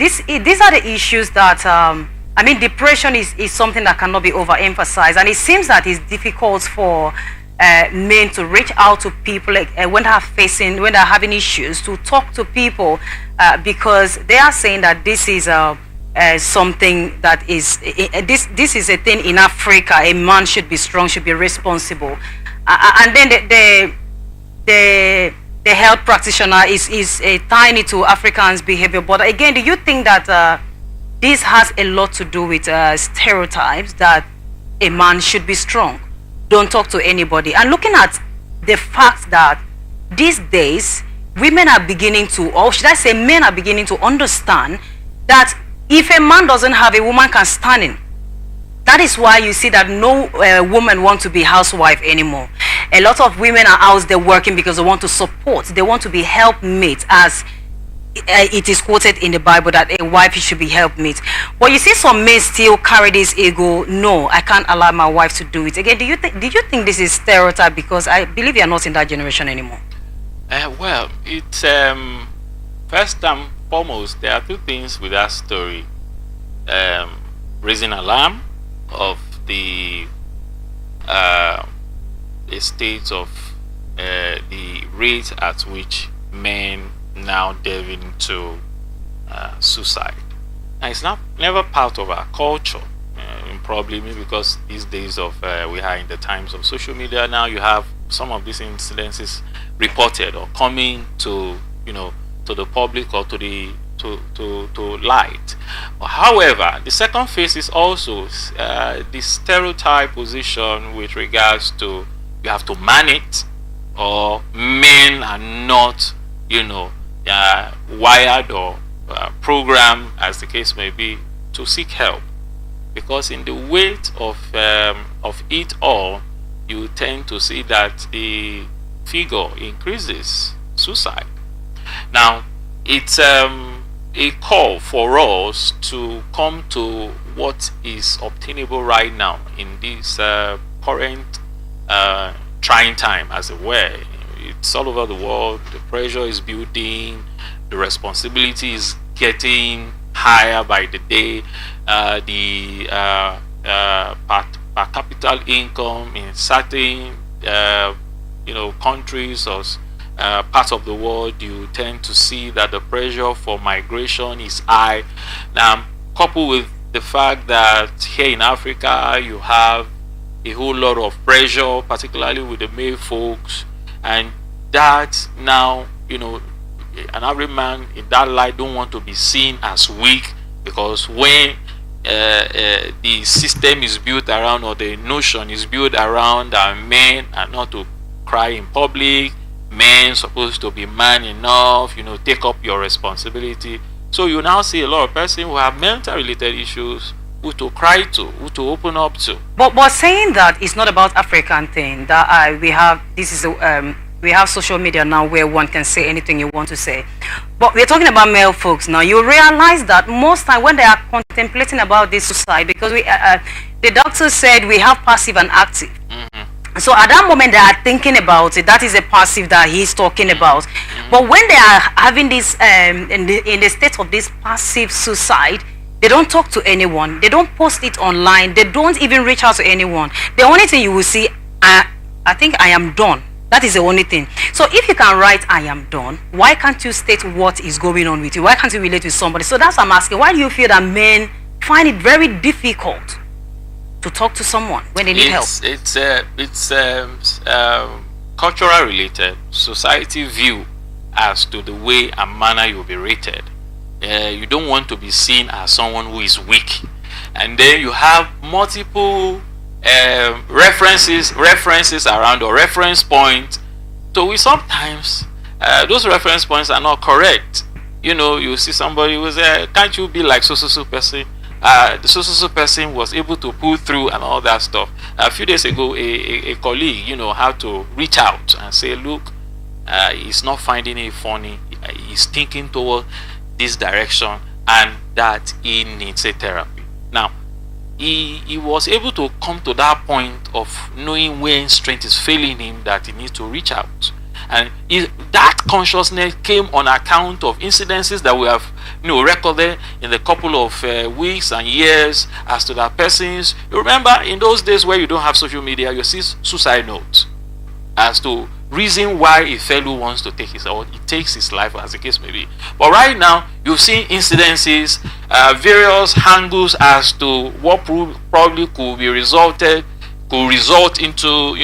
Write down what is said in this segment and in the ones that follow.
these are the issues that I mean, depression is something that cannot be overemphasized, and it seems that it's difficult for men to reach out to people like, when they're having issues, to talk to people, because they are saying that this is something that is this is a thing in Africa. A man should be strong, should be responsible, and then the health practitioner is tiny to Africans' behavior. But again, do you think that this has a lot to do with stereotypes that a man should be strong, don't talk to anybody, and looking at the fact that these days women are beginning to, or should I say men are beginning to understand that if a man doesn't have, a woman can stand in. That is why you see that no woman wants to be housewife anymore. A lot of women are out there working because they want to support, they want to be helpmate, as it is quoted in the Bible that a wife should be helpmate. But you see some men still carry this ego. No, I can't allow my wife to do it. Again, did you think this is stereotype? Because I believe you're not in that generation anymore. Well, it's first and foremost, there are two things with that story. Raising alarm of the state of the rate at which men now delve into suicide. And it's never part of our culture, probably maybe because these days of we are in the times of social media now. You have some of these incidences reported or coming to to the public or to the to light. However, the second phase is also the stereotype position with regards to you have to man it, or men are not wired or programmed, as the case may be, to seek help, because in the weight of it all, you tend to see that the figure increases suicide. Now, it's a call for us to come to what is obtainable right now in this current trying time, as it were. It's all over the world. The pressure is building. The responsibility is getting higher by the day. The per capita income in certain countries or parts of the world, you tend to see that the pressure for migration is high. Now, coupled with the fact that here in Africa you have a whole lot of pressure, particularly with the male folks, and that now an average man in that light don't want to be seen as weak, because when the system is built around, or the notion is built around, that men are not to cry in public, men supposed to be man enough, take up your responsibility. So you now see a lot of persons who have mental related issues, who to cry to, who to open up to. But saying that it's not about African thing, that we have we have social media now where one can say anything you want to say. But we're talking about male folks now. You realize that most time when they are contemplating about this suicide, because the doctor said we have passive and active. So at that moment they are thinking about it. That is a passive that he's talking about. But when they are having this in the state of this passive suicide, they don't talk to anyone. They don't post it online. They don't even reach out to anyone. The only thing you will see, I think I am done. That is the only thing. So if you can write I am done, why can't you state what is going on with you? Why can't you relate with somebody? So that's what I'm asking. Why do you feel that men find it very difficult to talk to someone when they need help? It's cultural related. Society view as to the way and manner you'll be rated. You don't want to be seen as someone who is weak, and then you have multiple references around, or reference point. So we sometimes those reference points are not correct. You see somebody who say, can't you be like so person? The so person was able to pull through and all that stuff. A few days ago, a colleague had to reach out and say, look, he's not finding it funny, he's thinking toward this direction, and that he needs a therapy. Now, he was able to come to that point of knowing when strength is failing him, that he needs to reach out. And that consciousness came on account of incidences that we have recorded in the couple of weeks and years as to that persons. You remember in those days where you don't have social media, you see suicide notes as to reason why a fellow wants to take his, or he takes his life, as the case may be. But right now, you've seen incidences, various angles as to what probably could result into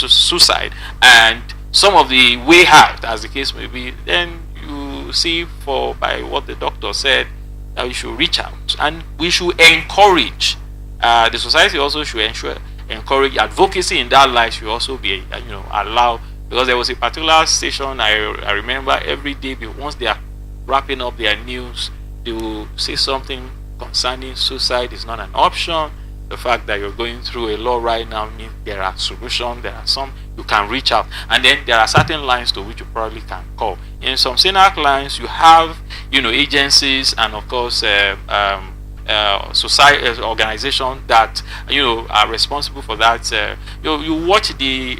suicide, and some of the way out, as the case may be. Then you see, by what the doctor said, that we should reach out and we should encourage. The society also should encourage advocacy in that light. Should also be allowed, because there was a particular station I remember every day, once they are wrapping up their news, they will say something concerning suicide is not an option. The fact that you're going through a lot right now means there are solutions, there are some you can reach out, and then there are certain lines to which you probably can call. In some SINAC lines, you have agencies and of course society organizations that are responsible for that. You watch the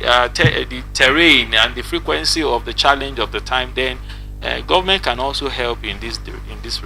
terrain and the frequency of the challenge of the time. Then government can also help in this